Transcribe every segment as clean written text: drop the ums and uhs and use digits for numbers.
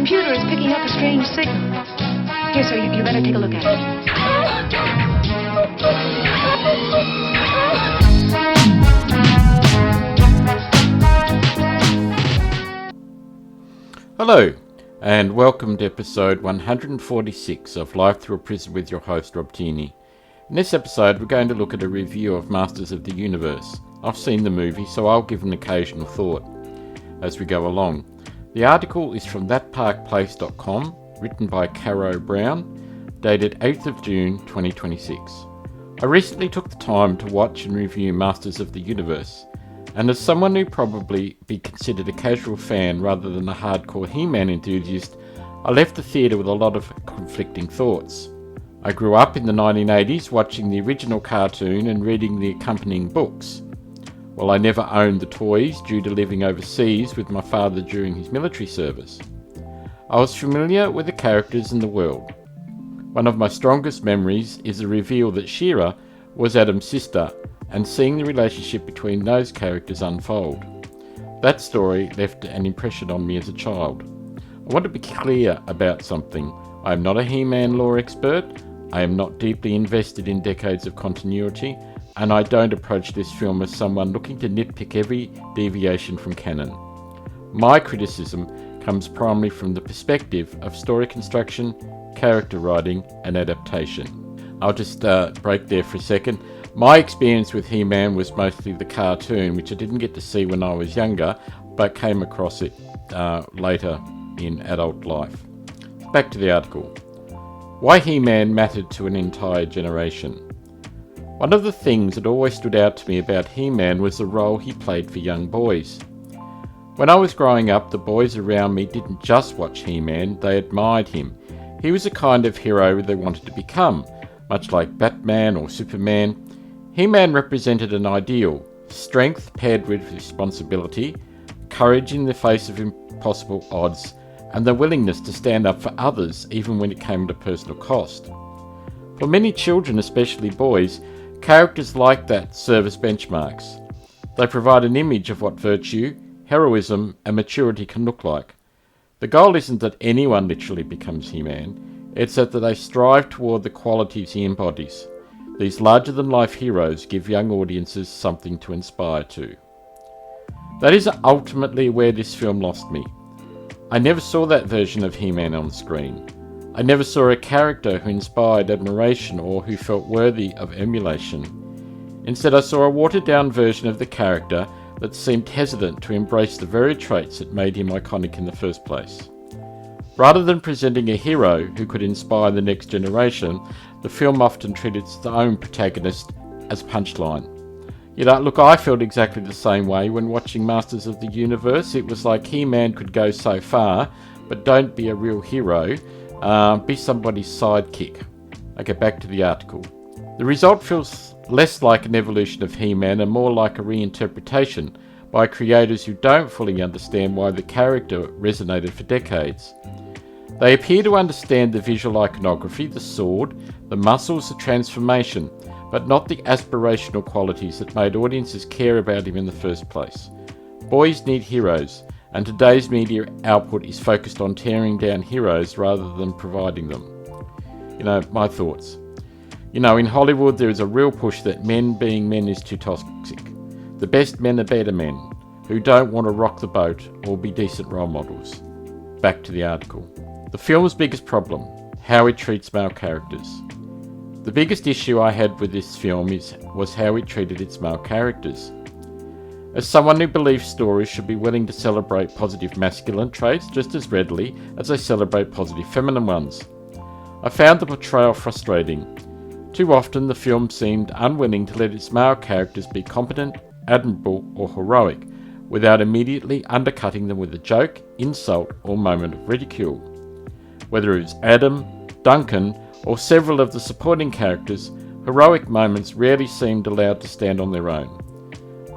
computer is picking up a strange signal. Here, sir, you better take a look at it. Hello, and welcome to episode 146 of Life Through a Prism with your host, Rob Tierney. In this episode, we're going to look at a review of Masters of the Universe. I've seen the movie, so I'll give an occasional thought as we go along. The article is from thatparkplace.com, written by Carrow Brown, dated 8th of June 2026. I recently took the time to watch and review Masters of the Universe, and as someone who probably be considered a casual fan rather than a hardcore He-Man enthusiast, I left the theatre with a lot of conflicting thoughts. I grew up in the 1980s watching the original cartoon and reading the accompanying books. While I never owned the toys due to living overseas with my father during his military service, I was familiar with the characters and the world. One of my strongest memories is the reveal that She-Ra was Adam's sister and seeing the relationship between those characters unfold. That story left an impression on me as a child. I want to be clear about something. I am not a He-Man lore expert, I am not deeply invested in decades of continuity, and I don't approach this film as someone looking to nitpick every deviation from canon. My criticism comes primarily from the perspective of story construction, character writing, and adaptation. I'll just break there for a second. My experience with He-Man was mostly the cartoon, which I didn't get to see when I was younger, but came across it later in adult life. Back to the article. Why He-Man mattered to an entire generation. One of the things that always stood out to me about He-Man was the role he played for young boys. When I was growing up, the boys around me didn't just watch He-Man, they admired him. He was a kind of hero they wanted to become, much like Batman or Superman. He-Man represented an ideal, strength paired with responsibility, courage in the face of impossible odds, and the willingness to stand up for others even when it came to personal cost. For many children, especially boys, characters like that serve as benchmarks. They provide an image of what virtue, heroism, and maturity can look like. The goal isn't that anyone literally becomes He-Man, it's that they strive toward the qualities he embodies. These larger-than-life heroes give young audiences something to aspire to. That is ultimately where this film lost me. I never saw that version of He-Man on screen. I never saw a character who inspired admiration or who felt worthy of emulation. Instead, I saw a watered-down version of the character that seemed hesitant to embrace the very traits that made him iconic in the first place. Rather than presenting a hero who could inspire the next generation, the film often treated its own protagonist as a punchline. Look, I felt exactly the same way when watching Masters of the Universe. It was like He-Man could go so far, but don't be a real hero, be somebody's sidekick. Okay, back to the article. The result feels less like an evolution of He-Man and more like a reinterpretation by creators who don't fully understand why the character resonated for decades. They appear to understand the visual iconography, the sword, the muscles, the transformation, but not the aspirational qualities that made audiences care about him in the first place. Boys need heroes, and today's media output is focused on tearing down heroes rather than providing them. My thoughts. In Hollywood there is a real push that men being men is too toxic. The best men are better men, who don't want to rock the boat or be decent role models. Back to the article. The film's biggest problem, how it treats male characters. The biggest issue I had with this film was how it treated its male characters. As someone who believes stories should be willing to celebrate positive masculine traits just as readily as they celebrate positive feminine ones, I found the portrayal frustrating. Too often the film seemed unwilling to let its male characters be competent, admirable, or heroic, without immediately undercutting them with a joke, insult, or moment of ridicule. Whether it was Adam, Duncan, or several of the supporting characters, heroic moments rarely seemed allowed to stand on their own.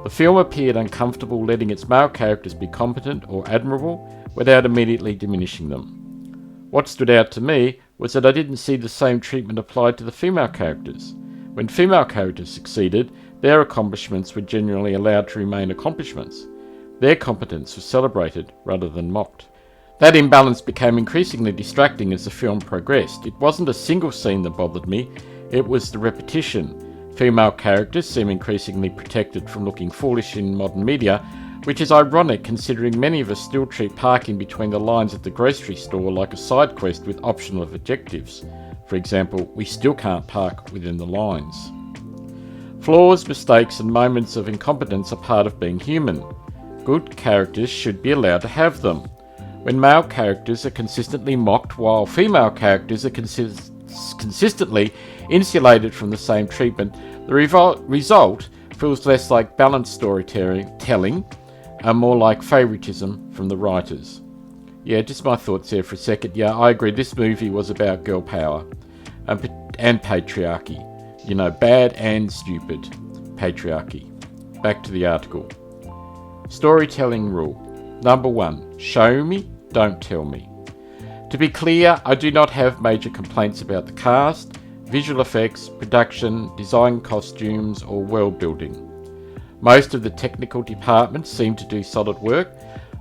The film appeared uncomfortable letting its male characters be competent or admirable without immediately diminishing them. What stood out to me was that I didn't see the same treatment applied to the female characters. When female characters succeeded, their accomplishments were generally allowed to remain accomplishments. Their competence was celebrated rather than mocked. That imbalance became increasingly distracting as the film progressed. It wasn't a single scene that bothered me, it was the repetition. Female characters seem increasingly protected from looking foolish in modern media, which is ironic considering many of us still treat parking between the lines at the grocery store like a side quest with optional objectives. For example, we still can't park within the lines. Flaws, mistakes and moments of incompetence are part of being human. Good characters should be allowed to have them. When male characters are consistently mocked while female characters are consistently insulated from the same treatment, the result feels less like balanced storytelling and more like favouritism from the writers. Yeah, just my thoughts there for a second. Yeah, I agree, this movie was about girl power and patriarchy. You know, bad and stupid patriarchy. Back to the article. Storytelling rule. Number 1. Show me, don't tell me. To be clear, I do not have major complaints about the cast, visual effects, production, design costumes or world building. Most of the technical departments seem to do solid work.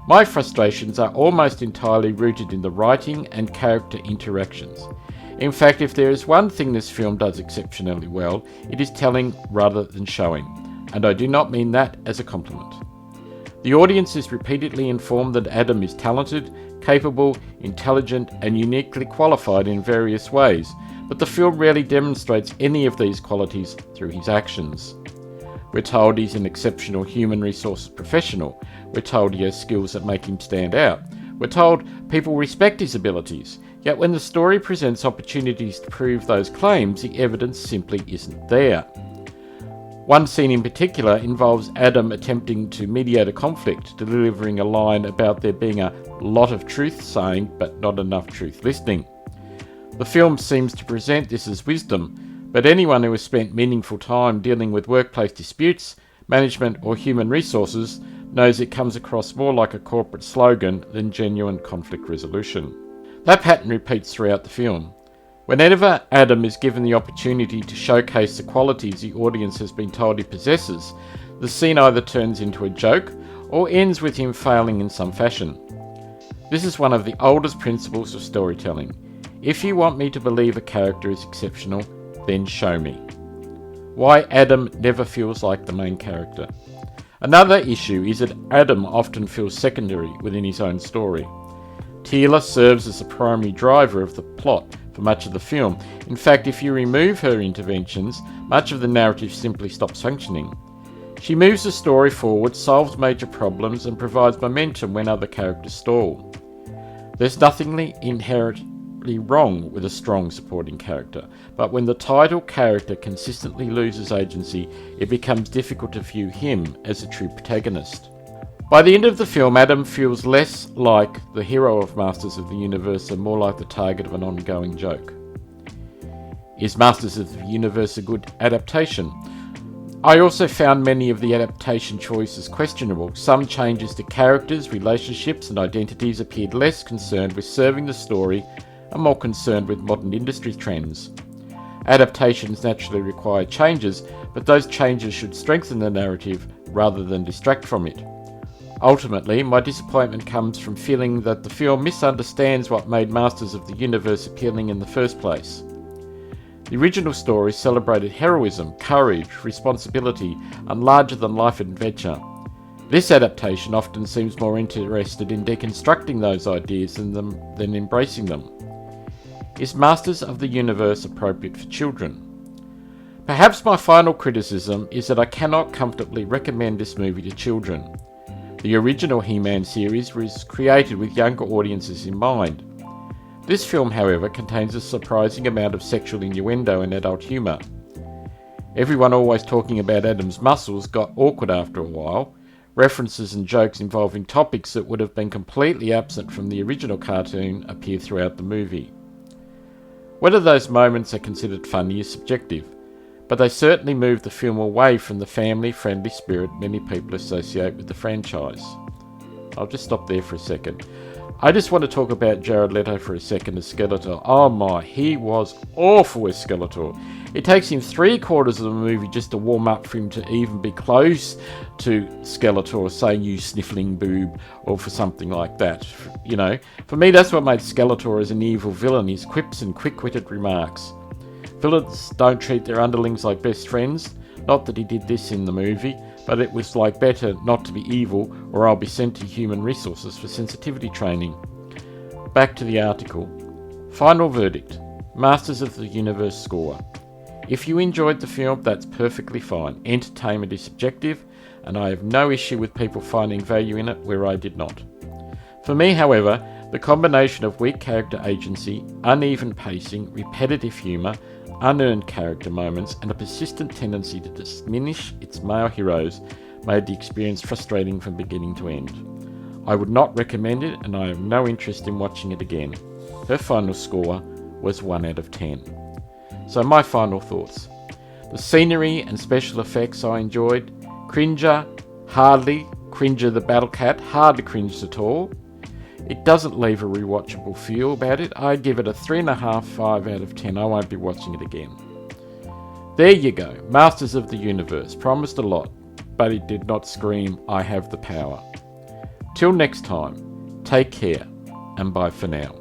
My frustrations are almost entirely rooted in the writing and character interactions. In fact, if there is one thing this film does exceptionally well, it is telling rather than showing, and I do not mean that as a compliment. The audience is repeatedly informed that Adam is talented, capable, intelligent, and uniquely qualified in various ways, but the film rarely demonstrates any of these qualities through his actions. We're told he's an exceptional human resources professional. We're told he has skills that make him stand out. We're told people respect his abilities. Yet when the story presents opportunities to prove those claims, the evidence simply isn't there. One scene in particular involves Adam attempting to mediate a conflict, delivering a line about there being a lot of truth saying but not enough truth listening. The film seems to present this as wisdom, but anyone who has spent meaningful time dealing with workplace disputes, management or human resources knows it comes across more like a corporate slogan than genuine conflict resolution. That pattern repeats throughout the film. Whenever Adam is given the opportunity to showcase the qualities the audience has been told he possesses, the scene either turns into a joke or ends with him failing in some fashion. This is one of the oldest principles of storytelling. If you want me to believe a character is exceptional, then show me. Why Adam never feels like the main character. Another issue is that Adam often feels secondary within his own story. Teela serves as the primary driver of the plot for much of the film. In fact, if you remove her interventions, much of the narrative simply stops functioning. She moves the story forward, solves major problems, and provides momentum when other characters stall. There's nothing inherently wrong with a strong supporting character, but when the title character consistently loses agency, it becomes difficult to view him as a true protagonist. By the end of the film, Adam feels less like the hero of Masters of the Universe and more like the target of an ongoing joke. Is Masters of the Universe a good adaptation? I also found many of the adaptation choices questionable. Some changes to characters, relationships and identities appeared less concerned with serving the story and more concerned with modern industry trends. Adaptations naturally require changes, but those changes should strengthen the narrative rather than distract from it. Ultimately, my disappointment comes from feeling that the film misunderstands what made Masters of the Universe appealing in the first place. The original story celebrated heroism, courage, responsibility, and larger-than-life adventure. This adaptation often seems more interested in deconstructing those ideas than embracing them. Is Masters of the Universe appropriate for children? Perhaps my final criticism is that I cannot comfortably recommend this movie to children. The original He-Man series was created with younger audiences in mind. This film, however, contains a surprising amount of sexual innuendo and adult humour. Everyone always talking about Adam's muscles got awkward after a while. References and jokes involving topics that would have been completely absent from the original cartoon appear throughout the movie. Whether those moments are considered funny is subjective, but they certainly move the film away from the family-friendly spirit many people associate with the franchise. I'll just stop there for a second. I just want to talk about Jared Leto for a second as Skeletor. Oh my, he was awful as Skeletor. It takes him 3/4 of the movie just to warm up for him to even be close to Skeletor saying "you sniffling boob" or for something like that. You know, for me that's what made Skeletor as an evil villain, his quips and quick-witted remarks. Villains don't treat their underlings like best friends. Not that he did this in the movie, but it was like better not to be evil or I'll be sent to human resources for sensitivity training. Back to the article. Final verdict. Masters of the Universe score. If you enjoyed the film, that's perfectly fine. Entertainment is subjective, and I have no issue with people finding value in it where I did not. For me, however, the combination of weak character agency, uneven pacing, repetitive humour, unearned character moments, and a persistent tendency to diminish its male heroes made the experience frustrating from beginning to end. I would not recommend it, and I have no interest in watching it again. Her final score was 1 out of 10. So my final thoughts. The scenery and special effects I enjoyed. Cringer, hardly. Cringer the Battle Cat, hardly cringed at all. It doesn't leave a rewatchable feel about it. I give it a 3.5, 5 out of 10. I won't be watching it again. There you go. Masters of the Universe. Promised a lot, but it did not scream, I have the power. Till next time, take care, and bye for now.